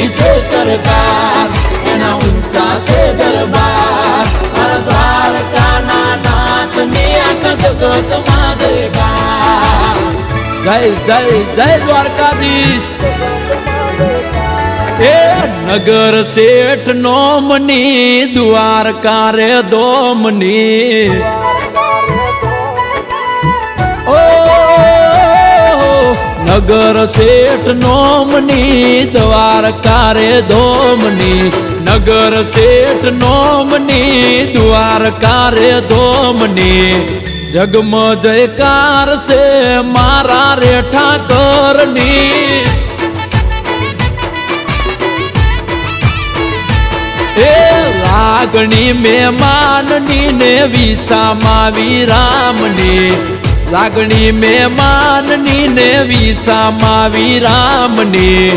ઊંચી છે સરકાર, એના ઊંચા છે દરબાર, મારા દ્વારકાના નાથની આખા જગતમાં જયકાર. જય જય જય દ્વારકાધીશ. એ નગર શેઠ નોમની દ્વારકા રે દોમની. ઓ નગર શેઠ નોમની દ્વારકા રે દોમની, નગર શેઠ નોમની દ્વારકા રે દોમની. જગમ જયકાર છે મારા રે ઠાકરની. એ લાગણી મહેમાનની ને વિસામાં વિરામની, લાગણી મહેમાનની ને વિસામાં વિરામની.